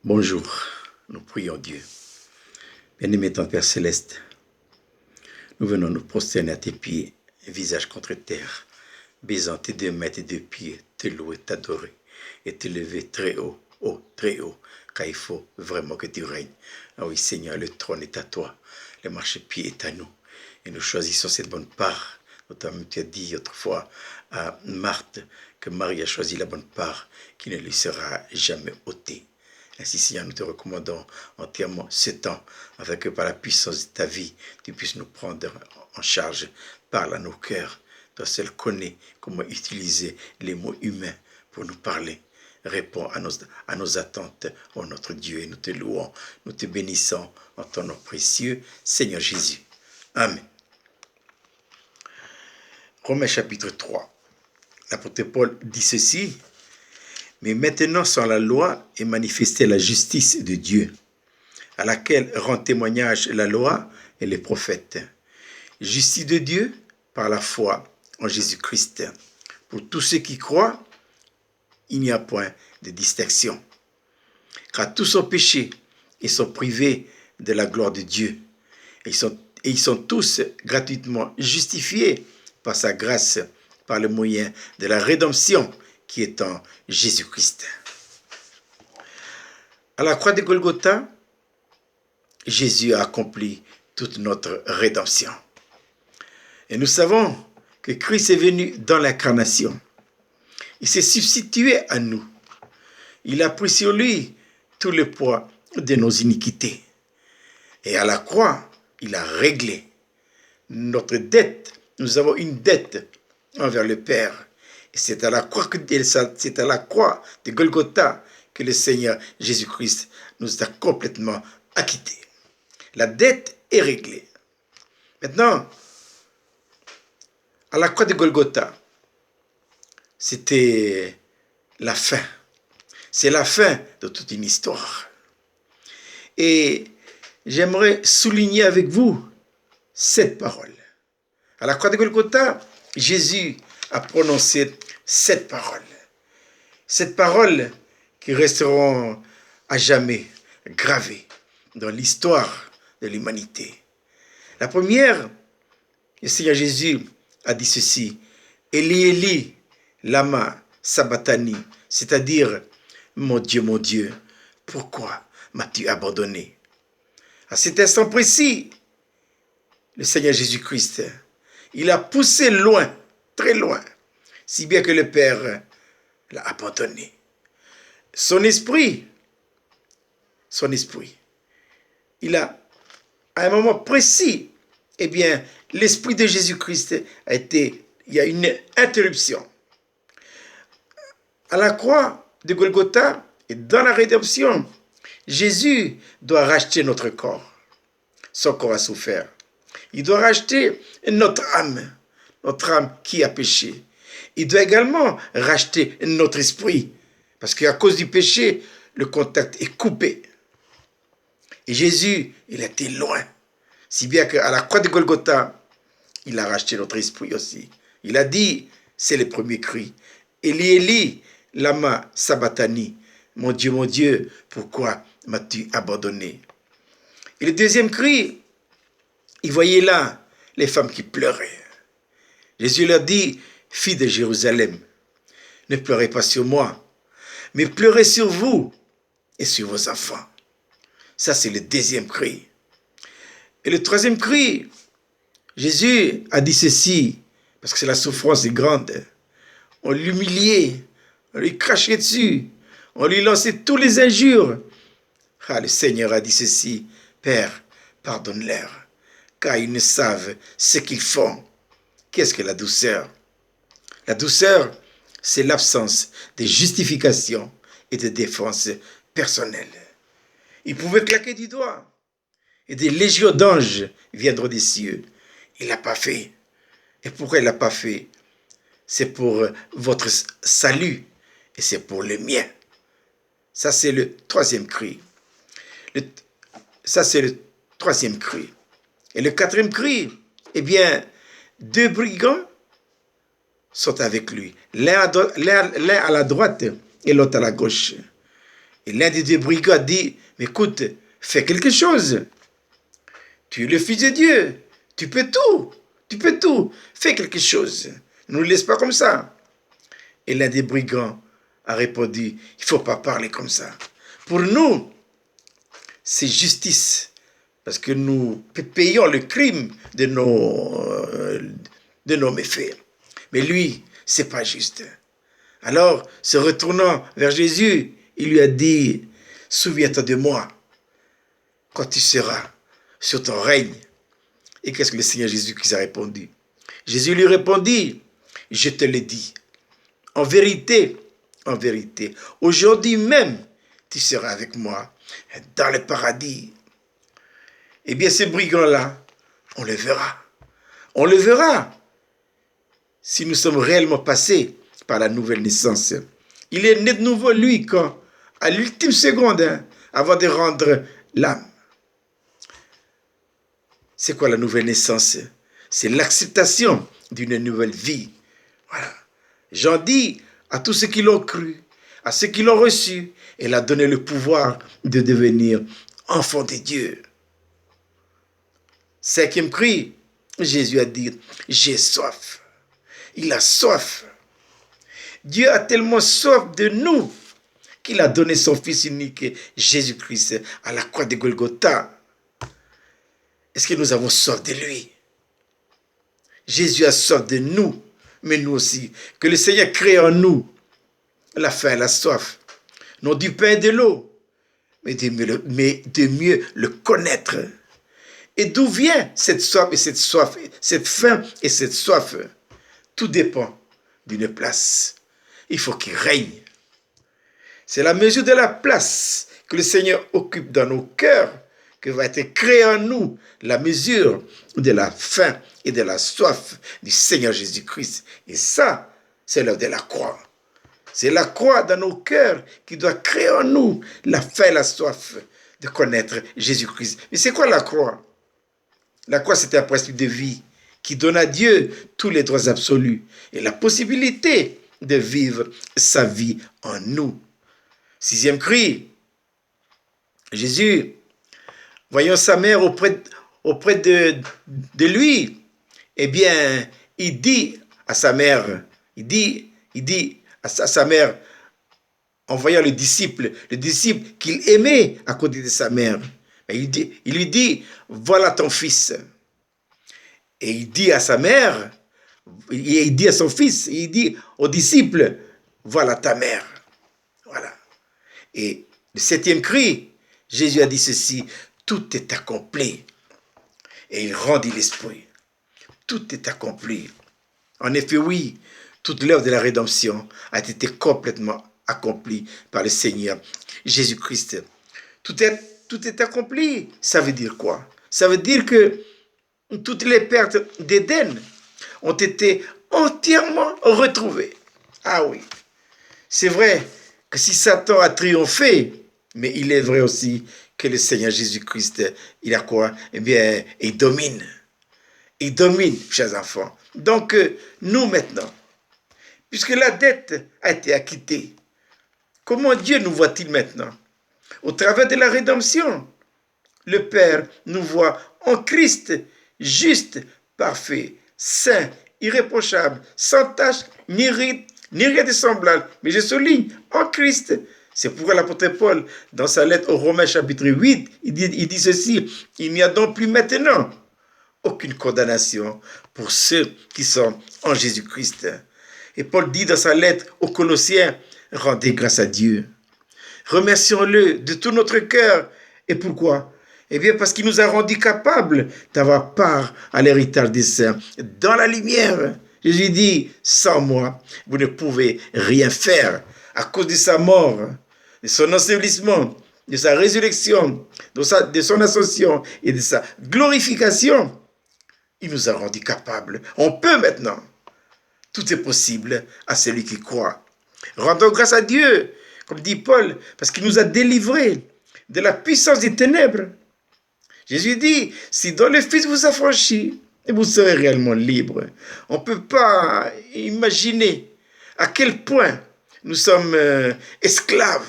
Bonjour, nous prions Dieu. Bien-aimé ton Père Céleste, nous venons nous prosterner à tes pieds, visage contre terre, baisant tes deux mains, tes deux pieds, te louer, t'adorer et te lever très haut, très haut, car il faut vraiment que tu règnes. Ah oui Seigneur, le trône est à toi, le marchepied est à nous, et nous choisissons cette bonne part. Notamment, tu as dit autrefois à Marthe que Marie a choisi la bonne part qui ne lui sera jamais ôtée. Ainsi, Seigneur, nous te recommandons entièrement ce temps, afin que par la puissance de ta vie, tu puisses nous prendre en charge. Parle à nos cœurs. Toi seul connais comment utiliser les mots humains pour nous parler. Réponds à nos attentes, ô notre Dieu, et nous te louons, nous te bénissons en ton nom précieux, Seigneur Jésus. Amen. Romains chapitre 3. L'apôtre Paul dit ceci: mais maintenant, sans la loi, est manifestée la justice de Dieu, à laquelle rend témoignage la loi et les prophètes. Justice de Dieu par la foi en Jésus-Christ. Pour tous ceux qui croient, il n'y a point de distinction. Car tous sont péchés et sont privés de la gloire de Dieu. Et ils sont tous gratuitement justifiés par sa grâce, par le moyen de la rédemption qui est en Jésus-Christ. À la croix de Golgotha, Jésus a accompli toute notre rédemption. Et nous savons que Christ est venu dans l'incarnation. Il s'est substitué à nous. Il a pris sur lui tout le poids de nos iniquités. Et à la croix, il a réglé notre dette. Nous avons une dette envers le Père. Et c'est à la croix de Golgotha que le Seigneur Jésus-Christ nous a complètement acquittés. La dette est réglée. Maintenant, à la croix de Golgotha, c'était la fin. C'est la fin de toute une histoire. Et j'aimerais souligner avec vous cette parole. À la croix de Golgotha, Jésus a prononcé cette parole. Cette parole qui resteront à jamais gravées dans l'histoire de l'humanité. La première, le Seigneur Jésus a dit ceci: Eli, Eli, lama sabachthani, c'est-à-dire, mon Dieu, pourquoi m'as-tu abandonné? À cet instant précis, le Seigneur Jésus-Christ, il a poussé loin, très loin, si bien que le Père l'a abandonné. Son esprit, il a, à un moment précis, eh bien, l'esprit de Jésus-Christ il y a une interruption. À la croix de Golgotha et dans la rédemption, Jésus doit racheter notre corps. Son corps a souffert. Il doit racheter notre âme qui a péché. Il doit également racheter notre esprit, parce qu'à cause du péché, le contact est coupé. Et Jésus, il était loin, si bien qu'à la croix de Golgotha, il a racheté notre esprit aussi. Il a dit, c'est le premier cri: Eli, Eli, lama sabachthani, mon Dieu, pourquoi m'as-tu abandonné? Et le deuxième cri, il voyait là les femmes qui pleuraient. Jésus leur dit: filles de Jérusalem, ne pleurez pas sur moi, mais pleurez sur vous et sur vos enfants. Ça, c'est le deuxième cri. Et le troisième cri, Jésus a dit ceci, parce que la souffrance est grande. On l'humiliait, on lui crachait dessus, on lui lançait tous les injures. Ah, le Seigneur a dit ceci: Père, pardonne-leur, car ils ne savent ce qu'ils font. Qu'est-ce que la douceur? La douceur, c'est l'absence de justification et de défense personnelle. Il pouvait claquer du doigt et des légions d'anges viendront des cieux. Il l'a pas fait. Et pourquoi il l'a pas fait? C'est pour votre salut et c'est pour le mien. Ça, c'est le troisième cri. Ça, c'est le troisième cri. Et le quatrième cri, eh bien, deux brigands sont avec lui, l'un à la droite et l'autre à la gauche. Et l'un des deux brigands dit, mais écoute, fais quelque chose. Tu es le Fils de Dieu. Tu peux tout. Tu peux tout. Fais quelque chose. Ne nous laisse pas comme ça. Et l'un des brigands a répondu, il ne faut pas parler comme ça. Pour nous, c'est justice. Parce que nous payons le crime de nos méfaits. Mais lui, c'est pas juste. Alors, se retournant vers Jésus, il lui a dit, souviens-toi de moi quand tu seras sur ton règne. Et qu'est-ce que le Seigneur Jésus-Christ a répondu? Jésus lui répondit, je te le dis, en vérité, aujourd'hui même, tu seras avec moi dans le paradis. Eh bien, ces brigands-là, on le verra. On le verra si nous sommes réellement passés par la nouvelle naissance. Il est né de nouveau, lui, quand, à l'ultime seconde, avant de rendre l'âme. C'est quoi la nouvelle naissance? C'est l'acceptation d'une nouvelle vie. Voilà. Jean dit à tous ceux qui l'ont cru, à ceux qui l'ont reçu, il a donné le pouvoir de devenir enfants de Dieu. Cinquième cri, Jésus a dit, j'ai soif. Il a soif. Dieu a tellement soif de nous qu'il a donné son Fils unique, Jésus-Christ, à la croix de Golgotha. Est-ce que nous avons soif de lui? Jésus a soif de nous, mais nous aussi. Que le Seigneur crée en nous la faim, la soif. Non du pain et de l'eau, mais de mieux le connaître. Et d'où vient cette soif et cette soif, cette faim et cette soif? Tout dépend d'une place. Il faut qu'il règne. C'est la mesure de la place que le Seigneur occupe dans nos cœurs que va être créée en nous la mesure de la faim et de la soif du Seigneur Jésus-Christ. Et ça, c'est l'œuvre de la croix. C'est la croix dans nos cœurs qui doit créer en nous la faim et la soif de connaître Jésus-Christ. Mais c'est quoi la croix? La croix, c'est un principe de vie qui donne à Dieu tous les droits absolus et la possibilité de vivre sa vie en nous. Sixième cri, Jésus, voyant sa mère auprès de lui, eh bien, il dit à sa mère, à sa mère, en voyant le disciple qu'il aimait à côté de sa mère, il lui dit, voilà ton fils. Et il dit à sa mère, il dit à son fils, il dit au disciple, voilà ta mère. Voilà. Et le septième cri, Jésus a dit ceci, tout est accompli. Et il rendit l'esprit. Tout est accompli. En effet, oui, toute l'œuvre de la rédemption a été complètement accomplie par le Seigneur Jésus-Christ. Tout est accompli. Ça veut dire quoi? Ça veut dire que toutes les pertes d'Éden ont été entièrement retrouvées. Ah oui, c'est vrai que si Satan a triomphé, mais il est vrai aussi que le Seigneur Jésus-Christ, il a quoi? Eh bien, il domine. Il domine, chers enfants. Donc, nous maintenant, puisque la dette a été acquittée, comment Dieu nous voit-il maintenant? Au travers de la rédemption, le Père nous voit en Christ, juste, parfait, saint, irréprochable, sans tache, ni ride, ni rien de semblable. Mais je souligne, en Christ. C'est pourquoi l'apôtre Paul, dans sa lettre aux Romains chapitre 8, il dit ceci, il n'y a donc plus maintenant aucune condamnation pour ceux qui sont en Jésus-Christ. Et Paul dit dans sa lettre aux Colossiens, rendez grâce à Dieu. Remercions-le de tout notre cœur. Et pourquoi? Eh bien, parce qu'il nous a rendus capables d'avoir part à l'héritage des saints dans la lumière. Jésus dit, sans moi, vous ne pouvez rien faire. À cause de sa mort, de son ensevelissement, de sa résurrection, de son ascension et de sa glorification, il nous a rendus capables. On peut maintenant. Tout est possible à celui qui croit. Rendons grâce à Dieu, comme dit Paul, parce qu'il nous a délivrés de la puissance des ténèbres. Jésus dit, si dans le Fils vous affranchit, vous serez réellement libre. On ne peut pas imaginer à quel point nous sommes esclaves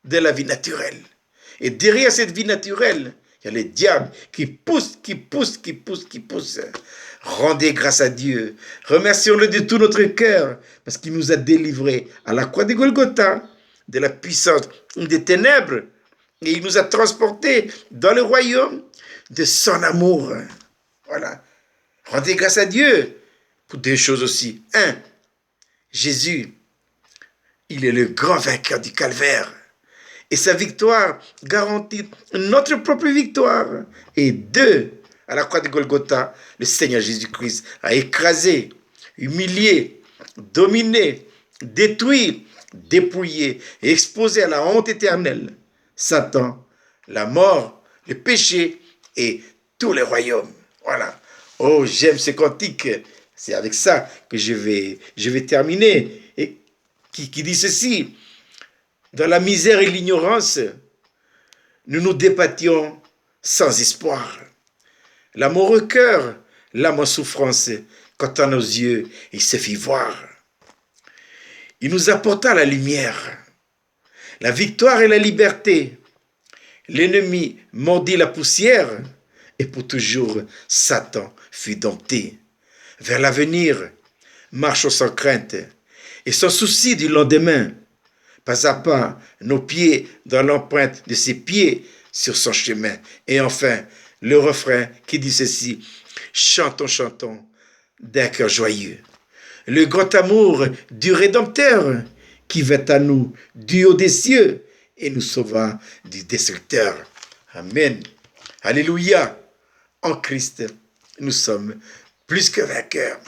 de la vie naturelle. Et derrière cette vie naturelle, il y a les diables qui poussent, qui poussent, qui poussent, qui poussent. Rendez grâce à Dieu. Remercions-le de tout notre cœur parce qu'il nous a délivrés à la croix de Golgotha de la puissance des ténèbres et il nous a transportés dans le royaume de son amour. Voilà. Rendez grâce à Dieu pour deux choses aussi. Un, Jésus, il est le grand vainqueur du calvaire. Et sa victoire garantit notre propre victoire. Et deux, à la croix de Golgotha, le Seigneur Jésus-Christ a écrasé, humilié, dominé, détruit, dépouillé et exposé à la honte éternelle Satan, la mort, le péché et tous les royaumes. Voilà. Oh, j'aime ce cantique. C'est avec ça que je vais terminer. Et qui dit ceci. Dans la misère et l'ignorance, nous nous débattions sans espoir. L'amoureux cœur, l'âme en souffrance, quand à nos yeux, il se fit voir. Il nous apporta la lumière, la victoire et la liberté. L'ennemi mordit la poussière et pour toujours, Satan fut dompté. Vers l'avenir, marchons sans crainte et sans souci du lendemain. Pas à pas, nos pieds dans l'empreinte de ses pieds sur son chemin. Et enfin, le refrain qui dit ceci. Chantons, chantons d'un cœur joyeux. Le grand amour du Rédempteur qui vint à nous du haut des cieux et nous sauva du destructeur. Amen. Alléluia. En Christ, nous sommes plus que vainqueurs.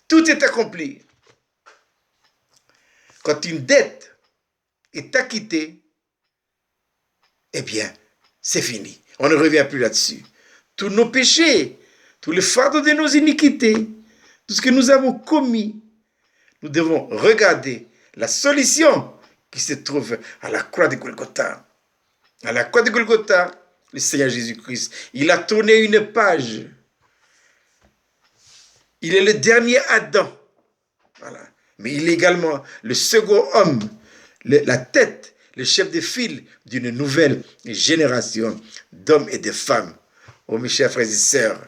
Tout est accompli. Quand une dette est acquitté, eh bien, c'est fini. On ne revient plus là-dessus. Tous nos péchés, tous les fardeaux de nos iniquités, tout ce que nous avons commis, nous devons regarder la solution qui se trouve à la croix de Golgotha. À la croix de Golgotha, le Seigneur Jésus-Christ, il a tourné une page. Il est le dernier Adam. Voilà. Mais il est également le second homme, la tête, le chef de file d'une nouvelle génération d'hommes et de femmes. Oh mes chers frères et sœurs,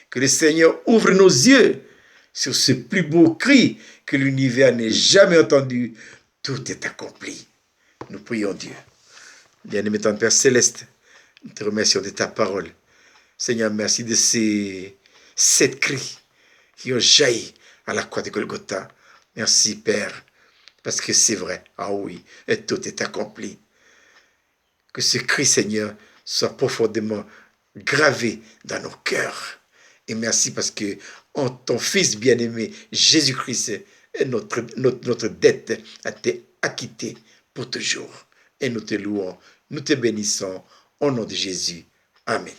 que le Seigneur ouvre nos yeux sur ce plus beau cri que l'univers n'ait jamais entendu. Tout est accompli. Nous prions Dieu. Bien-aimé ton Père Céleste, nous te remercions de ta parole. Seigneur, merci de ces 7 cris qui ont jailli à la croix de Golgotha. Merci Père, parce que c'est vrai. Ah oui, et tout est accompli. Que ce cri, Seigneur, soit profondément gravé dans nos cœurs. Et merci parce que en ton Fils bien-aimé, Jésus-Christ, notre dette a été acquittée pour toujours. Et nous te louons, nous te bénissons au nom de Jésus. Amen.